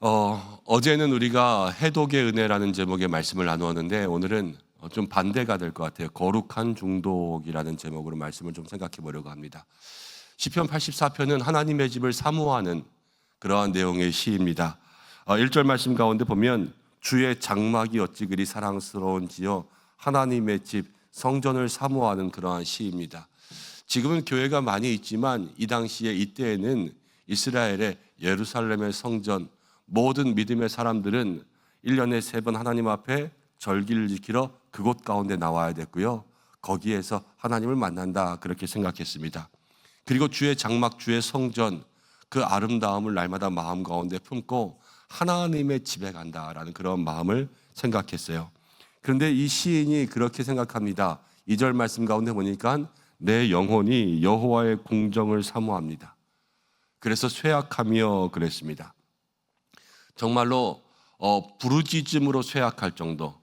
어제는 우리가 해독의 은혜라는 제목의 말씀을 나누었는데 오늘은 좀 반대가 될 것 같아요. 거룩한 중독이라는 제목으로 말씀을 좀 생각해 보려고 합니다. 시편 84편은 하나님의 집을 사모하는 그러한 내용의 시입니다. 1절 말씀 가운데 보면 주의 장막이 어찌 그리 사랑스러운지요 하나님의 집 성전을 사모하는 그러한 시입니다. 지금은 교회가 많이 있지만 이 당시에 이때에는 이스라엘의 예루살렘의 성전 모든 믿음의 사람들은 1년에 3번 하나님 앞에 절기를 지키러 그곳 가운데 나와야 됐고요. 거기에서 하나님을 만난다 그렇게 생각했습니다. 그리고 주의 장막, 주의 성전 그 아름다움을 날마다 마음 가운데 품고 하나님의 집에 간다라는 그런 마음을 생각했어요. 그런데 이 시인이 그렇게 생각합니다. 2절 말씀 가운데 보니까 내 영혼이 여호와의 궁정을 사모합니다. 그래서 쇠약하며 그랬습니다. 정말로 부르짖음으로 쇠약할 정도,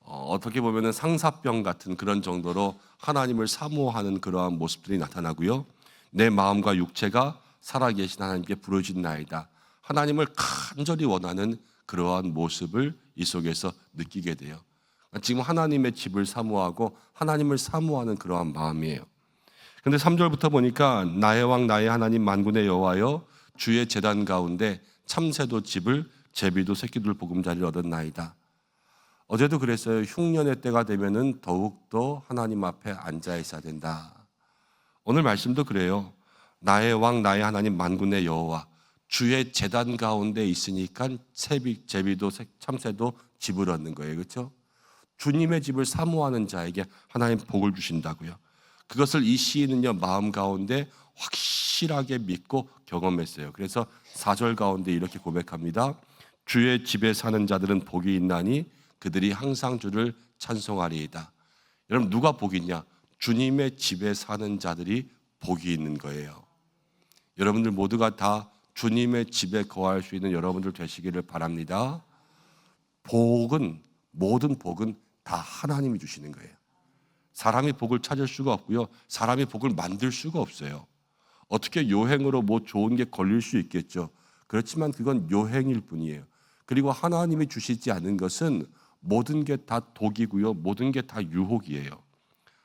어떻게 보면 상사병 같은 그런 정도로 하나님을 사모하는 그러한 모습들이 나타나고요. 내 마음과 육체가 살아계신 하나님께 부르짖나이다. 하나님을 간절히 원하는 그러한 모습을 이 속에서 느끼게 돼요. 지금 하나님의 집을 사모하고 하나님을 사모하는 그러한 마음이에요. 근데 3절부터 보니까 나의 왕 나의 하나님 만군의 여호와여 주의 제단 가운데 참새도 집을 제비도 새끼들 보금자리를 얻었나이다. 어제도 그랬어요. 흉년의 때가 되면은 더욱더 하나님 앞에 앉아 있어야 된다. 오늘 말씀도 그래요. 나의 왕 나의 하나님 만군의 여호와 주의 제단 가운데 있으니까 제비도 참새도 집을 얻는 거예요. 그렇죠? 주님의 집을 사모하는 자에게 하나님 복을 주신다고요. 그것을 이 시인은요 마음 가운데 확실하게 믿고 경험했어요. 그래서 4절 가운데 이렇게 고백합니다. 주의 집에 사는 자들은 복이 있나니 그들이 항상 주를 찬송하리이다. 여러분 누가 복이 있냐? 주님의 집에 사는 자들이 복이 있는 거예요. 여러분들 모두가 다 주님의 집에 거할 수 있는 여러분들 되시기를 바랍니다. 복은, 모든 복은 다 하나님이 주시는 거예요. 사람이 복을 찾을 수가 없고요. 사람이 복을 만들 수가 없어요. 어떻게 요행으로 뭐 좋은 게 걸릴 수 있겠죠. 그렇지만 그건 요행일 뿐이에요. 그리고 하나님이 주시지 않은 것은 모든 게 다 독이고요. 모든 게 다 유혹이에요.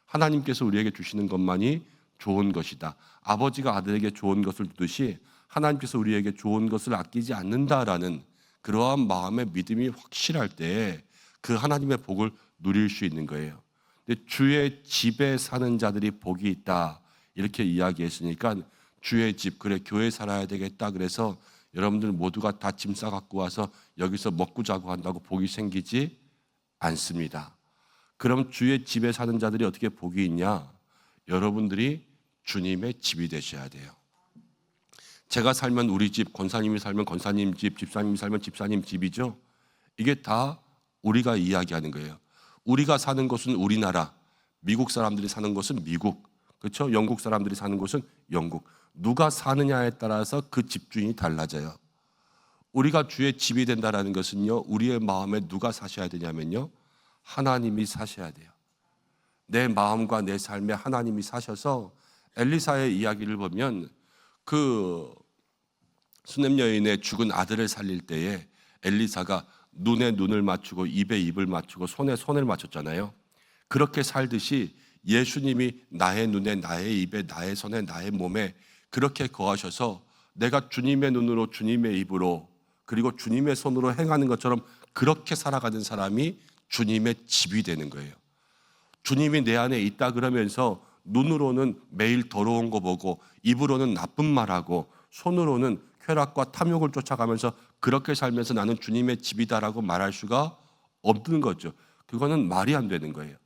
하나님께서 우리에게 주시는 것만이 좋은 것이다. 아버지가 아들에게 좋은 것을 주듯이 하나님께서 우리에게 좋은 것을 아끼지 않는다라는 그러한 마음의 믿음이 확실할 때 그 하나님의 복을 누릴 수 있는 거예요. 근데 주의 집에 사는 자들이 복이 있다 이렇게 이야기했으니까 주의 집, 그래 교회 살아야 되겠다 그래서 여러분들 모두가 다 짐 싸갖고 와서 여기서 먹고 자고 한다고 복이 생기지 않습니다. 그럼 주의 집에 사는 자들이 어떻게 복이 있냐? 여러분들이 주님의 집이 되셔야 돼요. 제가 살면 우리 집, 권사님이 살면 권사님 집, 집사님이 살면 집사님 집이죠. 이게 다 우리가 이야기하는 거예요. 우리가 사는 곳은 우리나라, 미국 사람들이 사는 곳은 미국, 그렇죠? 영국 사람들이 사는 곳은 영국. 누가 사느냐에 따라서 그 집주인이 달라져요. 우리가 주의 집이 된다는 것은요, 우리의 마음에 누가 사셔야 되냐면요, 하나님이 사셔야 돼요. 내 마음과 내 삶에 하나님이 사셔서 엘리사의 이야기를 보면 그 수넴 여인의 죽은 아들을 살릴 때에 엘리사가 눈에 눈을 맞추고 입에 입을 맞추고 손에 손을 맞췄잖아요. 그렇게 살듯이 예수님이 나의 눈에 나의 입에 나의 손에 나의 몸에 그렇게 거하셔서 내가 주님의 눈으로 주님의 입으로 그리고 주님의 손으로 행하는 것처럼 그렇게 살아가는 사람이 주님의 집이 되는 거예요. 주님이 내 안에 있다 그러면서 눈으로는 매일 더러운 거 보고 입으로는 나쁜 말하고 손으로는 쾌락과 탐욕을 쫓아가면서 그렇게 살면서 나는 주님의 집이다라고 말할 수가 없는 거죠. 그거는 말이 안 되는 거예요.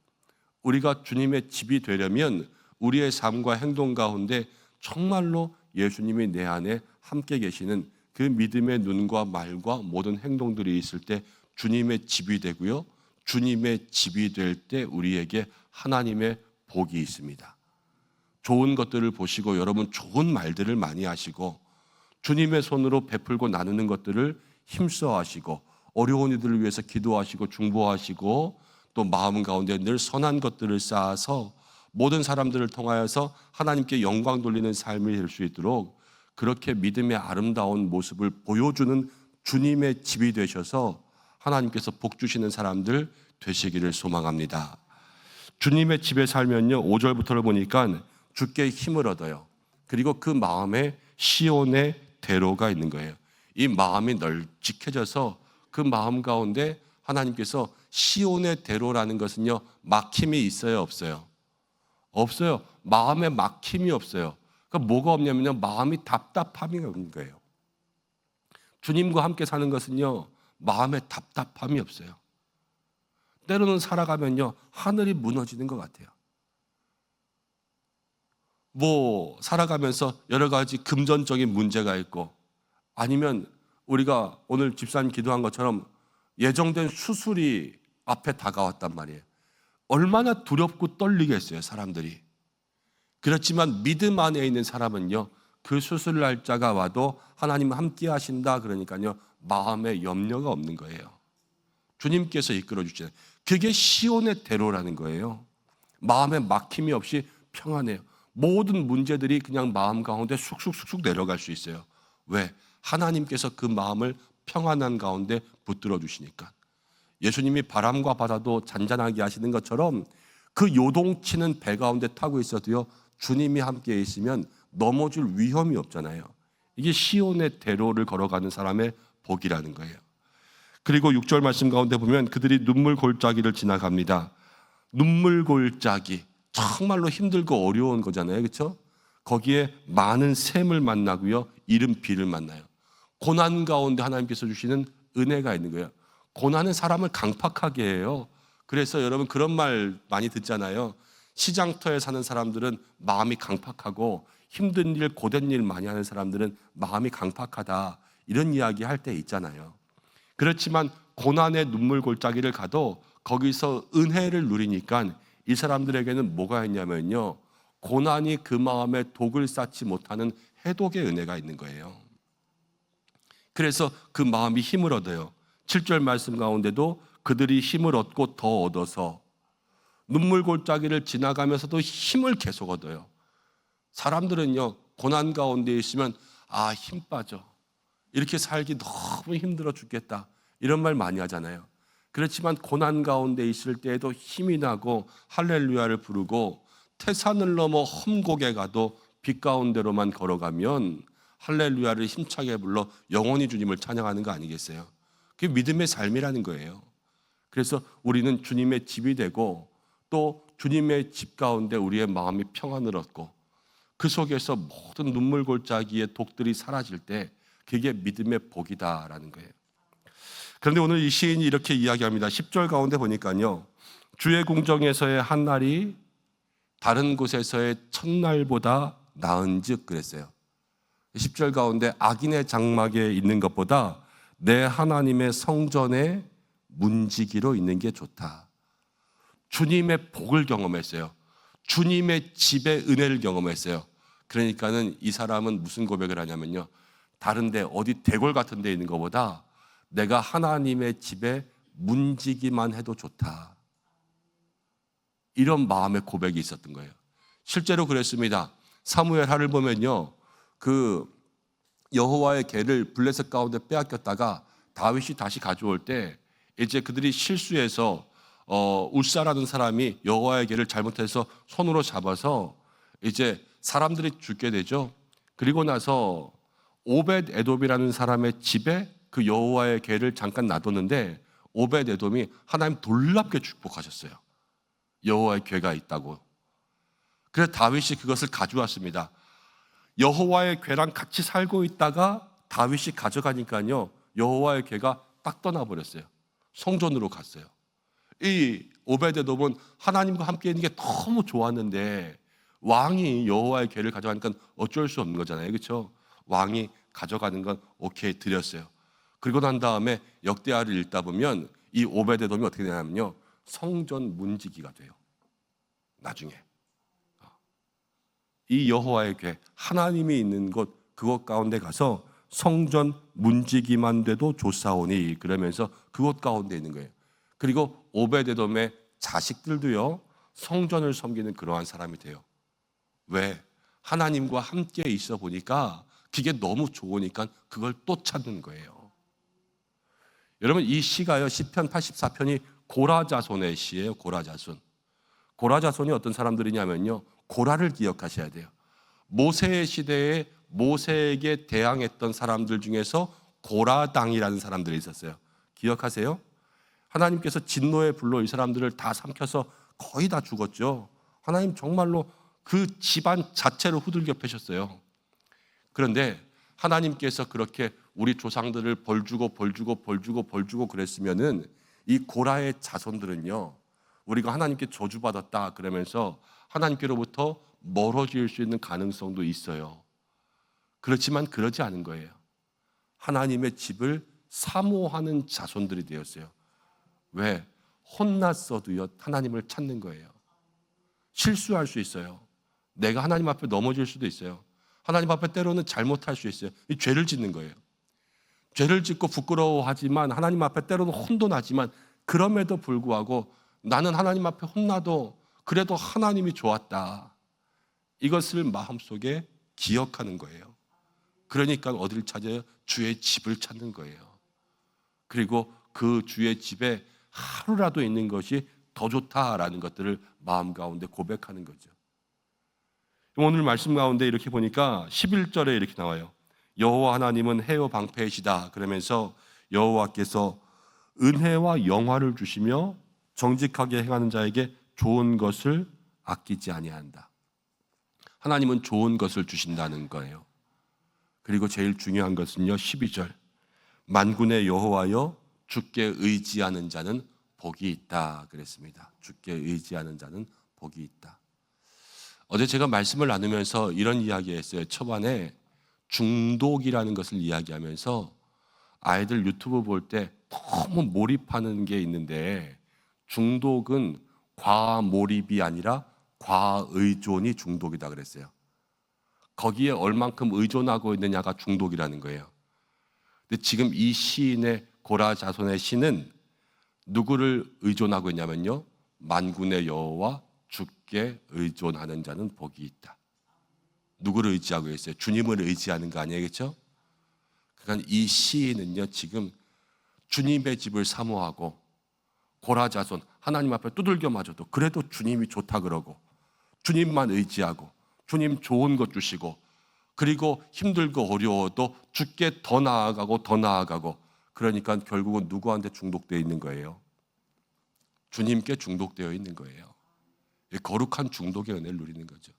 우리가 주님의 집이 되려면 우리의 삶과 행동 가운데 정말로 예수님이 내 안에 함께 계시는 그 믿음의 눈과 말과 모든 행동들이 있을 때 주님의 집이 되고요. 주님의 집이 될 때 우리에게 하나님의 복이 있습니다. 좋은 것들을 보시고 여러분 좋은 말들을 많이 하시고 주님의 손으로 베풀고 나누는 것들을 힘써 하시고 어려운 이들을 위해서 기도하시고 중보하시고 또 마음 가운데 늘 선한 것들을 쌓아서 모든 사람들을 통하여서 하나님께 영광 돌리는 삶이 될 수 있도록 그렇게 믿음의 아름다운 모습을 보여주는 주님의 집이 되셔서 하나님께서 복 주시는 사람들 되시기를 소망합니다. 주님의 집에 살면요, 5절부터를 보니까 주께 힘을 얻어요. 그리고 그 마음에 시온의 대로가 있는 거예요. 이 마음이 널찍해져서 그 마음 가운데 하나님께서 시온의 대로라는 것은요, 막힘이 있어요, 없어요? 없어요. 마음에 막힘이 없어요. 그러니까 뭐가 없냐면요, 마음이 답답함이 없는 거예요. 주님과 함께 사는 것은요, 마음에 답답함이 없어요. 때로는 살아가면요, 하늘이 무너지는 것 같아요. 뭐 살아가면서 여러 가지 금전적인 문제가 있고, 아니면 우리가 오늘 집사님 기도한 것처럼 예정된 수술이 앞에 다가왔단 말이에요. 얼마나 두렵고 떨리겠어요, 사람들이. 그렇지만 믿음 안에 있는 사람은요, 그 수술 날짜가 와도 하나님 함께 하신다 그러니까요, 마음에 염려가 없는 거예요. 주님께서 이끌어 주시는, 그게 시온의 대로라는 거예요. 마음에 막힘이 없이 평안해요. 모든 문제들이 그냥 마음 가운데 쑥쑥쑥쑥 내려갈 수 있어요. 왜? 하나님께서 그 마음을 평안한 가운데 붙들어 주시니까. 예수님이 바람과 바다도 잔잔하게 하시는 것처럼 그 요동치는 배 가운데 타고 있어도요, 주님이 함께 있으면 넘어질 위험이 없잖아요. 이게 시온의 대로를 걸어가는 사람의 복이라는 거예요. 그리고 6절 말씀 가운데 보면 그들이 눈물 골짜기를 지나갑니다. 눈물 골짜기, 정말로 힘들고 어려운 거잖아요, 그렇죠? 거기에 많은 샘을 만나고요, 이른 비를 만나요. 고난 가운데 하나님께서 주시는 은혜가 있는 거예요. 고난은 사람을 강팍하게 해요. 그래서 여러분 그런 말 많이 듣잖아요. 시장터에 사는 사람들은 마음이 강팍하고 힘든 일, 고된 일 많이 하는 사람들은 마음이 강팍하다, 이런 이야기 할 때 있잖아요. 그렇지만 고난의 눈물 골짜기를 가도 거기서 은혜를 누리니까 이 사람들에게는 뭐가 있냐면요, 고난이 그 마음에 독을 쌓지 못하는 해독의 은혜가 있는 거예요. 그래서 그 마음이 힘을 얻어요. 7절 말씀 가운데도 그들이 힘을 얻고 더 얻어서, 눈물 골짜기를 지나가면서도 힘을 계속 얻어요. 사람들은요, 고난 가운데 있으면 힘 빠져, 이렇게 살기 너무 힘들어 죽겠다, 이런 말 많이 하잖아요. 그렇지만 고난 가운데 있을 때에도 힘이 나고 할렐루야를 부르고, 태산을 넘어 험곡에 가도 빛 가운데로만 걸어가면 할렐루야를 힘차게 불러 영원히 주님을 찬양하는 거 아니겠어요? 그게 믿음의 삶이라는 거예요. 그래서 우리는 주님의 집이 되고, 또 주님의 집 가운데 우리의 마음이 평안을 얻고, 그 속에서 모든 눈물 골짜기의 독들이 사라질 때 그게 믿음의 복이다라는 거예요. 그런데 오늘 이 시인이 이렇게 이야기합니다. 10절 가운데 보니까요, 주의 궁정에서의 한 날이 다른 곳에서의 첫날보다 나은즉 그랬어요. 10절 가운데 악인의 장막에 있는 것보다 내 하나님의 성전에 문지기로 있는 게 좋다. 주님의 복을 경험했어요. 주님의 집의 은혜를 경험했어요. 그러니까는 이 사람은 무슨 고백을 하냐면요, 다른데 어디 대궐 같은 데 있는 것보다 내가 하나님의 집에 문지기만 해도 좋다, 이런 마음의 고백이 있었던 거예요. 실제로 그랬습니다. 사무엘 하를 보면요, 그 여호와의 궤를 블레셋 가운데 빼앗겼다가 다윗이 다시 가져올 때 이제 그들이 실수해서 울사라는 사람이 여호와의 궤를 잘못해서 손으로 잡아서 이제 사람들이 죽게 되죠. 그리고 나서 오벳 에돔이라는 사람의 집에 그 여호와의 궤를 잠깐 놔뒀는데 오벳 에돔이 하나님 놀랍게 축복하셨어요. 여호와의 궤가 있다고. 그래서 다윗이 그것을 가져왔습니다. 여호와의 궤랑 같이 살고 있다가 다윗이 가져가니까요, 여호와의 궤가 딱 떠나버렸어요. 성전으로 갔어요. 이 오베데돔은 하나님과 함께 있는 게 너무 좋았는데 왕이 여호와의 궤를 가져가니까 어쩔 수 없는 거잖아요, 그렇죠? 왕이 가져가는 건 오케이 드렸어요. 그리고 난 다음에 역대하를 읽다 보면 이 오베데돔이 어떻게 되냐면요, 성전 문지기가 돼요. 나중에 이 여호와의 궤, 하나님이 있는 곳, 그곳 가운데 가서 성전 문지기만 돼도 좋사오니, 그러면서 그곳 가운데 있는 거예요. 그리고 오베데돔의 자식들도요, 성전을 섬기는 그러한 사람이 돼요. 왜? 하나님과 함께 있어 보니까 그게 너무 좋으니까 그걸 또 찾는 거예요. 여러분 이 시가요 시편 84편이 고라자손의 시예요. 고라자손. 고라자손이 어떤 사람들이냐면요. 고라를 기억하셔야 돼요. 모세의 시대에 모세에게 대항했던 사람들 중에서 고라당이라는 사람들이 있었어요. 기억하세요? 하나님께서 진노의 불로 이 사람들을 다 삼켜서 거의 다 죽었죠. 하나님 정말로 그 집안 자체를 후들겨 패셨어요. 그런데 하나님께서 그렇게 우리 조상들을 벌 주고 그랬으면은 이 고라의 자손들은요, 우리가 하나님께 저주받았다 그러면서 하나님께로부터 멀어질 수 있는 가능성도 있어요. 그렇지만 그러지 않은 거예요. 하나님의 집을 사모하는 자손들이 되었어요. 왜? 혼났어도요 하나님을 찾는 거예요. 실수할 수 있어요. 내가 하나님 앞에 넘어질 수도 있어요. 하나님 앞에 때로는 잘못할 수 있어요. 이 죄를 짓는 거예요. 죄를 짓고 부끄러워하지만 하나님 앞에 때로는 혼도 나지만 그럼에도 불구하고 나는 하나님 앞에 혼나도 그래도 하나님이 좋았다. 이것을 마음속에 기억하는 거예요. 그러니까 어디를 찾아요? 주의 집을 찾는 거예요. 그리고 그 주의 집에 하루라도 있는 것이 더 좋다라는 것들을 마음 가운데 고백하는 거죠. 오늘 말씀 가운데 이렇게 보니까 11절에 이렇게 나와요. 여호와 하나님은 해요 방패이시다. 그러면서 여호와께서 은혜와 영화를 주시며 정직하게 행하는 자에게 좋은 것을 아끼지 아니한다. 하나님은 좋은 것을 주신다는 거예요. 그리고 제일 중요한 것은요 12절 만군의 여호와여 주께 의지하는 자는 복이 있다 그랬습니다. 주께 의지하는 자는 복이 있다. 어제 제가 말씀을 나누면서 이런 이야기했어요. 초반에 중독이라는 것을 이야기하면서 아이들 유튜브 볼 때 너무 몰입하는 게 있는데 중독은 과몰입이 아니라 과의존이 중독이다 그랬어요. 거기에 얼만큼 의존하고 있느냐가 중독이라는 거예요. 근데 지금 이 시인의 고라 자손의 시는 누구를 의존하고 있냐면요. 만군의 여호와 주께 의존하는 자는 복이 있다. 누구를 의지하고 있어요? 주님을 의지하는 거 아니겠죠? 그러니까 이 시인은요 지금 주님의 집을 사모하고 고라 자손 하나님 앞에 두들겨 맞아도 그래도 주님이 좋다 그러고 주님만 의지하고 주님 좋은 것 주시고 그리고 힘들고 어려워도 주께 더 나아가고 그러니까 결국은 누구한테 중독되어 있는 거예요? 주님께 중독되어 있는 거예요. 거룩한 중독의 은혜를 누리는 거죠.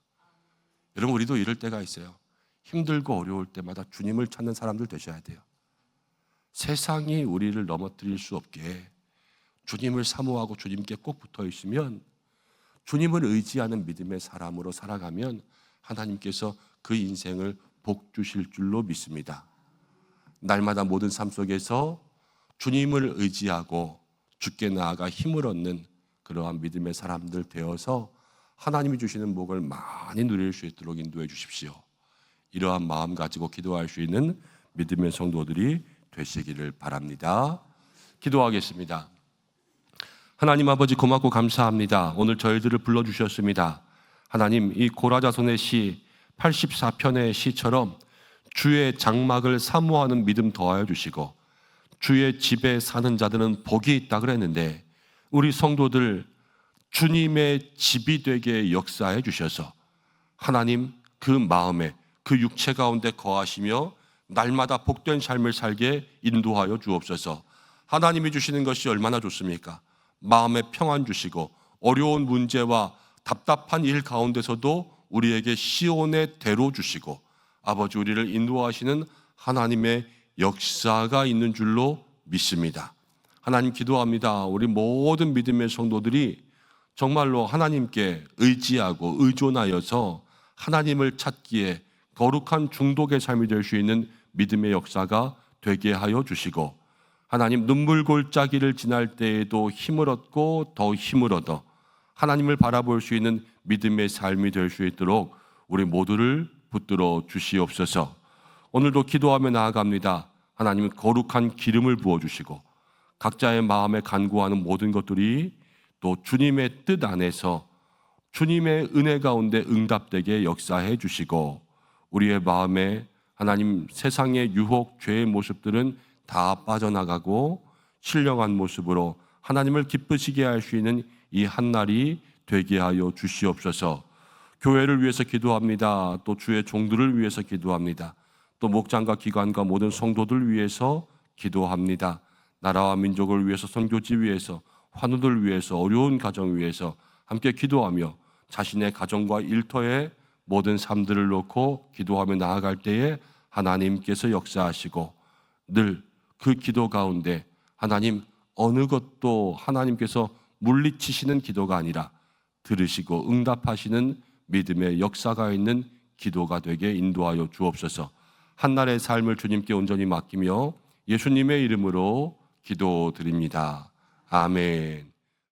여러분 우리도 이럴 때가 있어요. 힘들고 어려울 때마다 주님을 찾는 사람들 되셔야 돼요. 세상이 우리를 넘어뜨릴 수 없게 주님을 사모하고 주님께 꼭 붙어 있으면 주님을 의지하는 믿음의 사람으로 살아가면 하나님께서 그 인생을 복 주실 줄로 믿습니다. 날마다 모든 삶 속에서 주님을 의지하고 주께 나아가 힘을 얻는 그러한 믿음의 사람들 되어서 하나님이 주시는 복을 많이 누릴 수 있도록 인도해 주십시오. 이러한 마음 가지고 기도할 수 있는 믿음의 성도들이 되시기를 바랍니다. 기도하겠습니다. 하나님 아버지 고맙고 감사합니다. 오늘 저희들을 불러주셨습니다. 하나님 이 고라자손의 시 84편의 시처럼 주의 장막을 사모하는 믿음 더하여 주시고 주의 집에 사는 자들은 복이 있다 그랬는데 우리 성도들 주님의 집이 되게 역사해 주셔서 하나님 그 마음에 그 육체 가운데 거하시며 날마다 복된 삶을 살게 인도하여 주옵소서. 하나님이 주시는 것이 얼마나 좋습니까? 마음에 평안 주시고 어려운 문제와 답답한 일 가운데서도 우리에게 시온의 대로 주시고 아버지 우리를 인도하시는 하나님의 역사가 있는 줄로 믿습니다. 하나님 기도합니다. 우리 모든 믿음의 성도들이 정말로 하나님께 의지하고 의존하여서 하나님을 찾기에 거룩한 중독의 삶이 될 수 있는 믿음의 역사가 되게 하여 주시고 하나님 눈물 골짜기를 지날 때에도 힘을 얻고 더 힘을 얻어 하나님을 바라볼 수 있는 믿음의 삶이 될 수 있도록 우리 모두를 붙들어 주시옵소서. 오늘도 기도하며 나아갑니다. 하나님은 거룩한 기름을 부어주시고 각자의 마음에 간구하는 모든 것들이 또 주님의 뜻 안에서 주님의 은혜 가운데 응답되게 역사해 주시고 우리의 마음에 하나님 세상의 유혹, 죄의 모습들은 다 빠져나가고 신령한 모습으로 하나님을 기쁘시게 할 수 있는 이 한날이 되게 하여 주시옵소서. 교회를 위해서 기도합니다. 또 주의 종들을 위해서 기도합니다. 또 목장과 기관과 모든 성도들 위해서 기도합니다. 나라와 민족을 위해서, 선교지 위해서, 환우들 위해서, 어려운 가정 위해서 함께 기도하며 자신의 가정과 일터의 모든 삶들을 놓고 기도하며 나아갈 때에 하나님께서 역사하시고 늘 그 기도 가운데 하나님 어느 것도 하나님께서 물리치시는 기도가 아니라 들으시고 응답하시는 믿음의 역사가 있는 기도가 되게 인도하여 주옵소서. 한날의 삶을 주님께 온전히 맡기며 예수님의 이름으로 기도드립니다. 아멘.